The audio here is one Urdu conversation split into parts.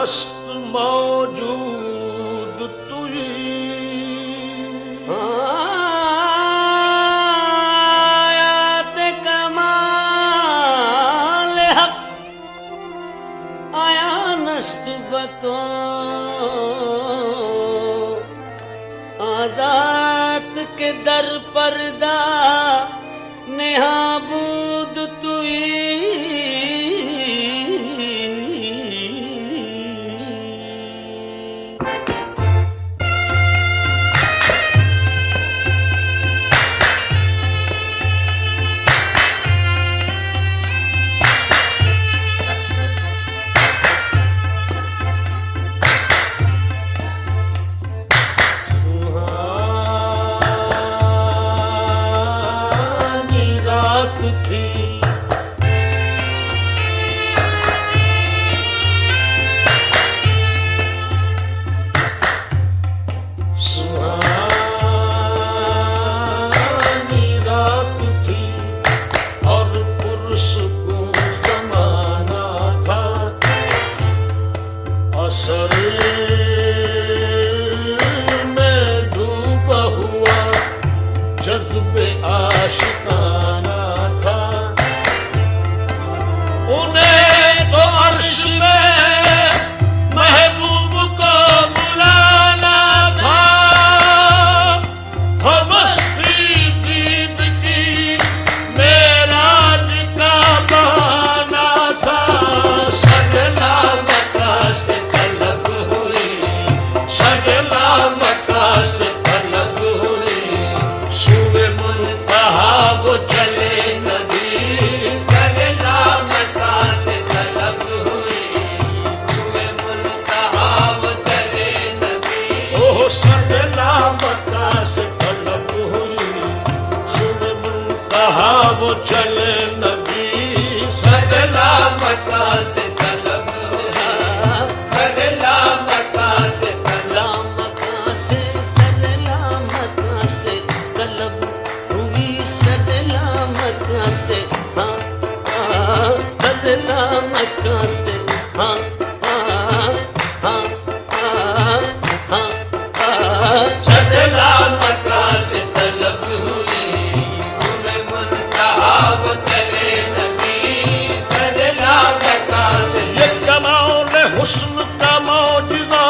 ہست موجود توئی آیات کمال حق آیا نست بکو آزاد کے در پردہ نہابود توئی وہ چلے نبی سگلا مکہ سے طلب سگلا مکہ سے طلب مکہ سے سگلا مکہ سے طلب ہوئی سگلا مکہ سے سگلا مکہ سے سگلا مکہ سے طلب ہوئی حسن کا معجزہ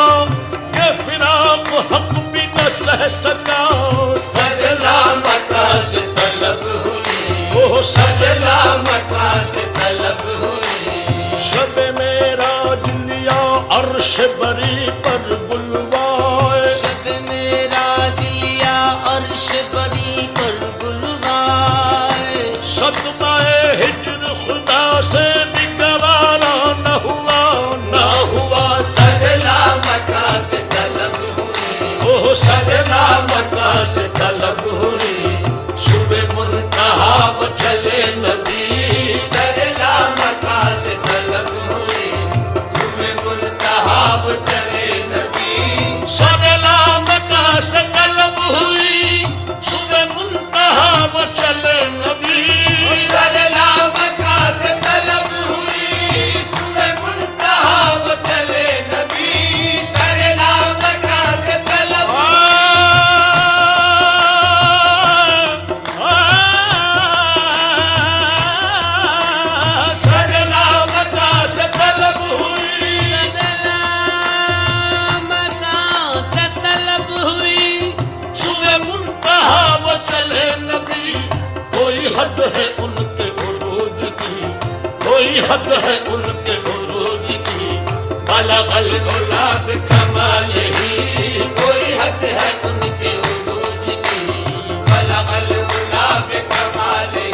یہ فراق حق بھی نہ سہ سکا سگلا مکہ سے طلب ہوئی وہ سگلا مکہ سے طلب ہوئی شب معراج لیا عرش بری پر بلوائے شب معراج لیا عرش بری پر بلوائے صدمہ ہجر خدا سے نگوارا نہ ہوا سگلا مکہ سے طلب ہوئی وہ سگلا مکہ سے طلب ہوئی صبح منتہا وہ چلے نبی سگلا مکہ سے طلب ہوئی صبح منتہا وہ چلے نبی سگلا مکہ سے طلب ہوئی صبح منتہا وہ چلے نبی سگلا مکہ سے طلب ہوئی صبح منتہا وہ چلے نبی سگلا مکہ سے طلب سگلا مکہ سے طلب ہوئی سگلا مکہ سے طلب ہوئی صبح منتہا وہ چلے نبی کوئی حد ہے ان کے عروج کی کوئی حد ہے ان کے عروج کی بلغ العلا بکمالہ کوئی حد ہے ان کے عروج کی بلغ العلا بکمالہ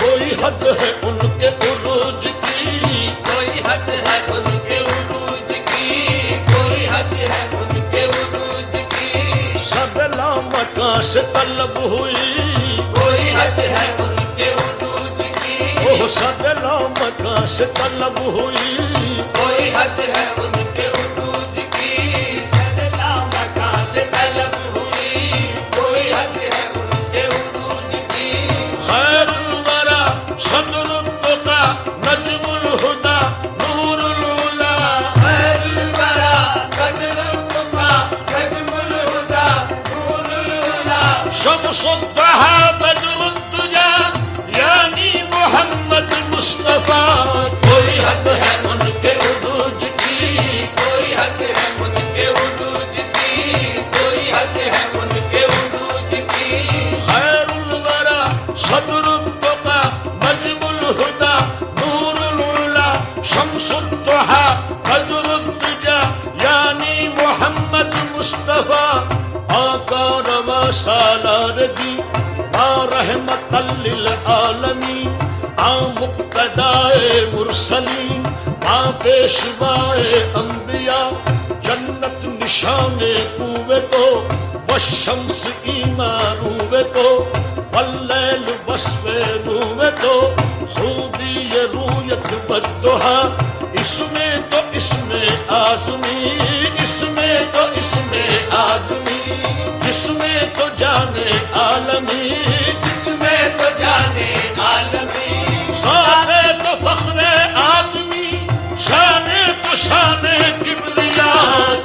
کوئی حد ہے ان کے عروج کی کوئی حد ہے ان کے عروج کی کوئی حد ہے ان کے عروج کی سگلا مکہ سے طلب ہوئی کوئی حد ہے ان کے عروج کی سگلا مکہ سے طلب ہوئی کوئی حد ہے ان کے عروج کی سگلا مکہ سے طلب ہوئی کوئی حد ہے ان کے عروج کی خیر الورا صدر التقى نجم الهدى نور الولا خیر شمس الضحى بدر الدجى یعنی محمد مصطفیٰ آقا روا سالار دی آ رحمت للعالمین آ مقتدائے مرسلین آ پیشوائے انبیاء جنت نشان کوے تو والشمس ایمان ہوئے تو واللیل وصف روے تو خوبی رویت بدہا اس میں تو اس میں آزمی اس میں تو اس میں آدمی جس میں تو جانے عالمی جس میں تو جانے عالمی سارے تو فخر آدمی شان تو شان کبریا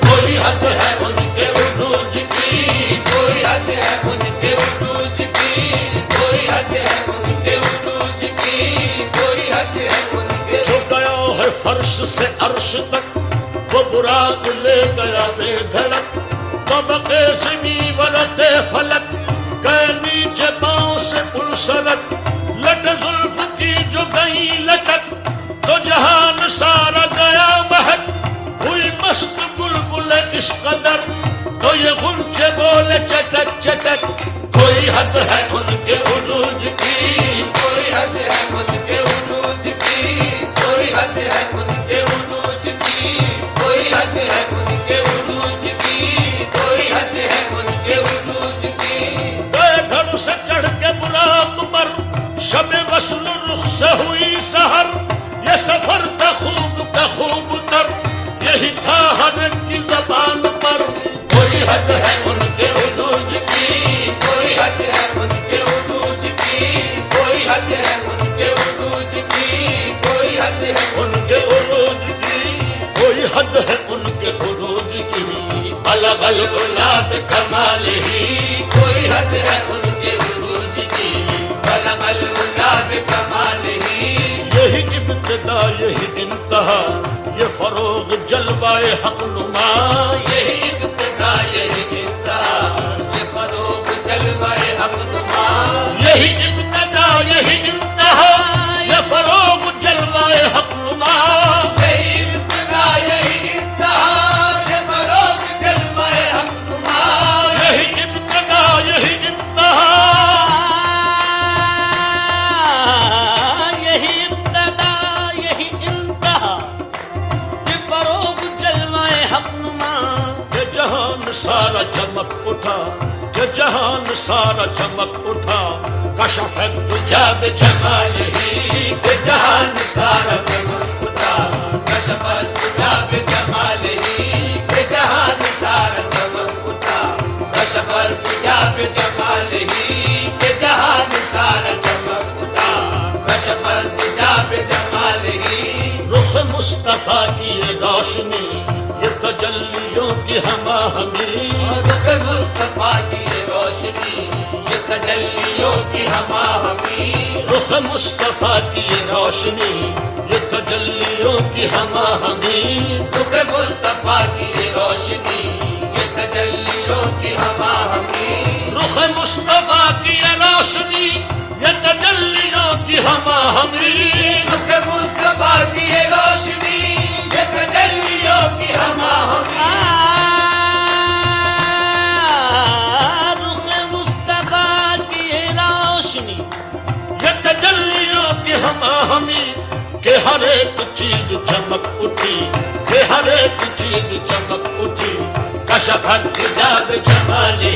کوئی حد ہے ان کے عروج کی کوئی حد ہے ان کے عروج کی کوئی حد ہے ان کے عروج کی کوئی حد ہے ان کے جو گیا ہے فرش سے عرش تک وہ براق لے گیا بے دھڑک طبقے زمیں ورق فلک گئے نیچے پاؤں سے پلسلک لٹ زلف کی جو گئی لٹک تو جہان سارا گیا مہک ہوئی مست بلبل اس قدر تو یہ غنچے بولے چٹک چٹک کوئی حد ہے ان کے عروج کی کوئی حد ہے ان کے عروج کی کوئی حد ہے ان کے عروج کی کوئی حد ہے ان کے عروج کی کوئی حد ہے ان کے عروج کی گئے گھر سے چڑھ کے براق پر شب وصل رخ سے ہوئی سحر یہ سفر تھا خوب تر یہی تھا ہر ایک کی زبان پر کوئی حد ہے ان کے عروج کی کوئی حد ہے ان کے عروج کی کوئی حد ہے ان کے عروج کی کوئی حد ہے ان کے عروج کی کوئی حد ہے ان کے عروج کی بلغ العلا بکمالہ کوئی حد ہے ان کے عروج کی بلغ العلا بکمالہ یہی ابتدا یہی انتہا یہ فروغ جلوائے حق نما یہی ابتدا یہی انتہا یہ فروغ جلوۂ حق نما یہی ابتدا یہی انتہا یہ فروغ جلوائے حق نما یہی ابتدا یہی انتہا یہ فروغ جلوۂ حق نما یہی ابتدا یہی انتہا یہی ابتدا یہی انتہا یہ فروغ جلوائے حق نما یہ جہان سارا چمک اٹھا یہ جہان سارا چمک اٹھا کشف الدجا بجمالہ کہ جہان سارا چمک اٹھا کشف الدجا بجمالہ کہ جہان سارا چمک اٹھا کشف الدجا بجمالہ کہ جہان سارا چمک اٹھا کشف الدجا بجمالہ رخ مصطفیٰ کی یہ روشنی یہ تجلیوں کی ہما ہمی رخ مصطفیٰ کی یہ روشنی یہ تجلیوں کی ہما ہمی رخ مصطفیٰ کی یہ روشنی یہ تجلیوں کی ہما ہمی رخ مصطفیٰ کی یہ روشنی یہ تجلیوں کی ہما ہمی رخ مصطفیٰ کی یہ روشنی یہ تجلیوں کی ہما ہمی رخ مصطفیٰ کی یہ روشنی یہ تجلیوں کی ہما ہمی رخ مصطفیٰ کی یہ روشنی یہ تجلیوں کی ہما ہمی کہ ہر ایک چیز چمک اٹھی کہ ہر ایک چیز چمک اٹھی کشف الدجا بجمالہ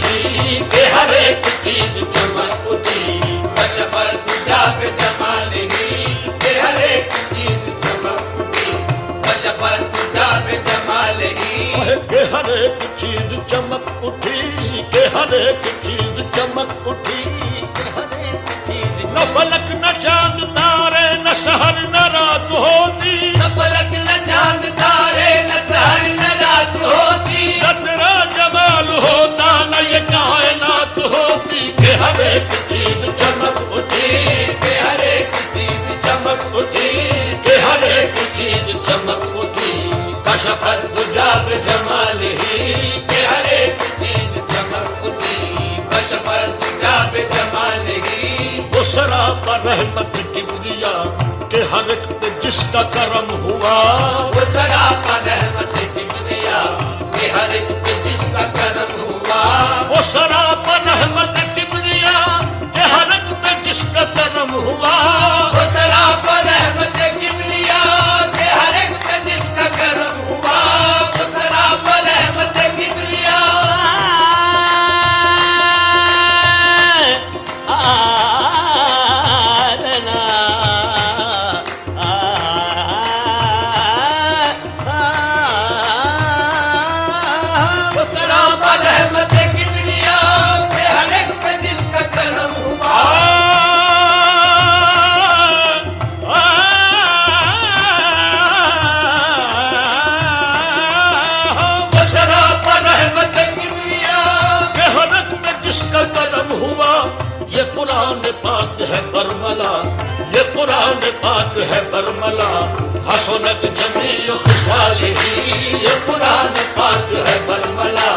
کہ ہر ایک چیز چمک اٹھی کشف الدجا بجمالہ کہ ہر ایک چیز چمک اٹھی کشف الدجا بجمالہ کہ ہر ایک چیز چمک اٹھی کہ ہر ایک چیز چمک اٹھی کہ ہر ایک چیز نہ فلک نہ چاند تارے نہ سحر نہ رات ہوتی نہ فلک نہ چاند تارے نہ سحر نہ رات ہوتی نہ تیرا جمال ہوتا نہ یہ کائنات ہوتی کہ ہر ایک چیز چمک اٹھی کہ ہر ایک کہ ہر ایک پہ جس کا کرم ہوا وہ سراپا رحمت کبریا کہ ہر ایک پہ جس کا کرم ہوا وہ سراپا رحمت کبریا کہ ہر ایک پہ جس کا کرم ہوا وہ سراپا رحمت کبریا کہ ہر ایک پہ جس کا کرم ہوا وہ سراپا رحمت کبریا وہ سراپا رحمت کبریا کہ ہر ایک پہ جس کا کرم ہوا وہ سراپا رحمت کبریا کہ ہر ایک پہ جس کا کرم ہوا یہ قرآن پاک ہے برملا یہ قرآن پاک ہے برملا حسنت جمیع خصالہ یہ قرآن پاک ہے برملا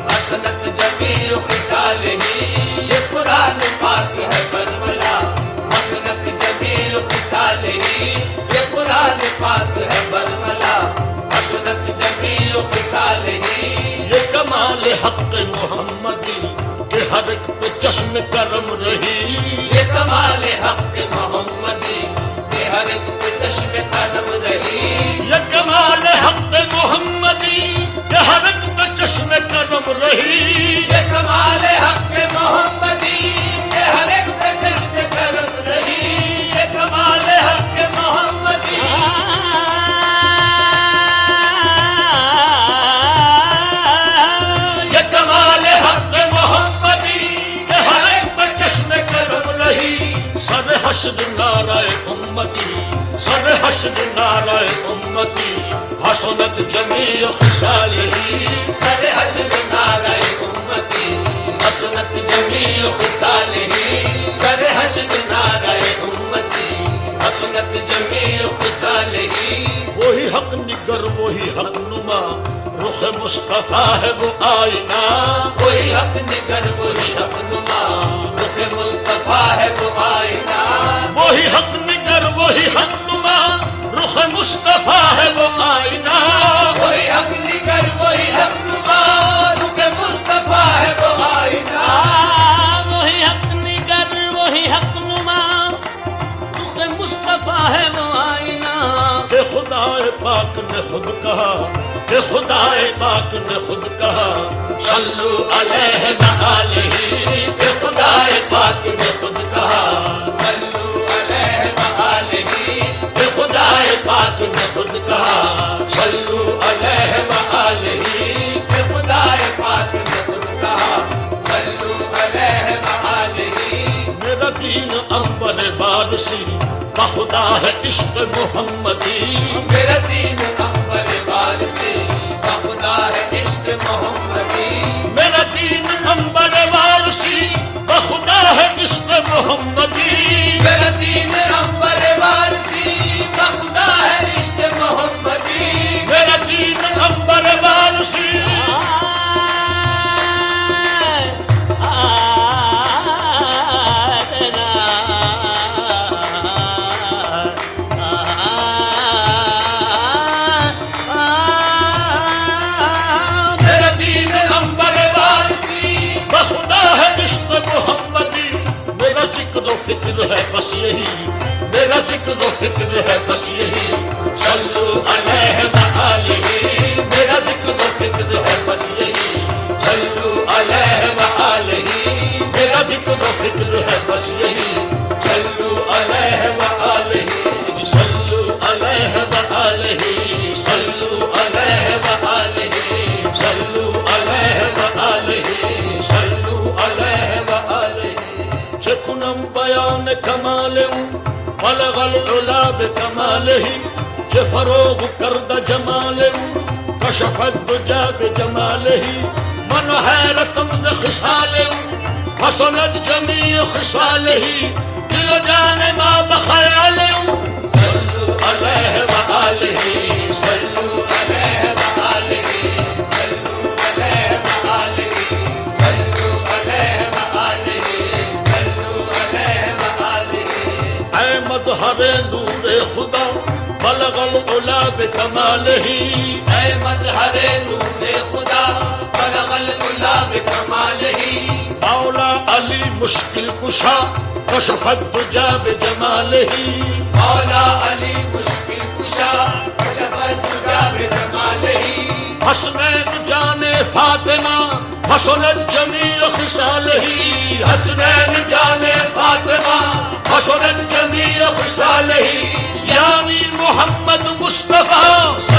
حسنت جمیع خصالہ یہ قرآن پاک ہے برملا حسنت جمیع خصالہ یہ قرآن پاک ہے برملا حسنت جمیع خصالہ یہ کمال حق محمدی کہ ہر ایک پہ چشم کرم رہی یہ کمال حق محمدی کہ ہر ایک پہ چشم قدم رہی یہ کمال حق محمدی کہ ہر ایک پہ چشم کرم رہی یہ کمال حق محمدی کہ ہر ایک پہ چشم کرم رہی یہ کمال حق محمدی یہ کمال حق محمدی کہ ہر ایک پہ چشم کرم رہی سر حشر نعرہ امتی سر حشر نعرہ امتی حسنت جمیع خصالہ سر حشر نعرہ امتی حسنت جمیع خصالہ سر حشر نعرہ امتی حسنت جمیع خصالہ وہی حق نگر وہی حق نما رخ مصطفیٰ ہے وہ آئینہ کوئی حق نگر وہی حق نما رخ مصطفیٰ ہے وہ آئینہ وہی حق نگر وہی حق نما رخ مصطفیٰ ہے وہ آئینہ کوئی حق نگر وہی حق نما رخ مصطفیٰ ہے وہ آئینہ وہی حق نگر وہی حق نما رخ مصطفیٰ ہے وہ آئینہ کہ خدا پاک نے خود کہا کہ خدا پاک نے خود کہا صلو علیہ وآلہ کہ خدا پاک نے خود کہا صلو علیہ وآلہ کہ خدا پاک نے خود کہا صلو علیہ وآلہ کہ خدا پاک نے خود کہا صلو علیہ وآلہ میرا دین انبر بارسی بخدا ہے عشق محمدی میرا دین انبر وارسی بخدا ہے عشق محمدی میرا دین انبر وارسی بخدا ہے عشق محمدی میرا دین انبر وارسی بخدا ہے عشق محمدی میرا دین انبر وارسی میرا دین انبر وارسی بخدا ہے عشق محمدی میرا ذکر و فکر ہے بس یہی میرا ذکر و فکر ہے بس یہی صلو علیہ وآلہ میرا ذکر و فکر ہے بس یہی صلو علیہ وآلہ میرا ذکر و فکر ہے بس یہی صلو علیہ وآلہ صلو علیہ وآلہ صلو علیہ وآلہ صلو علیہ وآلہ صلو علیہ وآلہ چکنم بیان کمالم بلغ العلا بکمالہ چه فروغ کرد جمالم کشف الدجا بجمالہ من حیرتم ز خصالم حسنت جمیع خصالہ دل و جان ما بخیالم صلو علیہ وآلہ صلو علیہ وآلہ صلو علیہ وآلہ صلو علیہ وآلہ صلو علیہ وآلہ اے مظہر نور خدا بلغ العلا بکمالہ اے مظہر نور خدا بلغ العلا بکمالہ مولا علی مشکل کشا کشف الدجا بجمالہ مولا علی مشکل کشا کشف الدجا بجمالہ حسنین جان فاطمہ حسنت جمیع خصالہ حسنین جان فاطمہ حسنت جمیع خصالہ یعنی محمد مصطفیٰ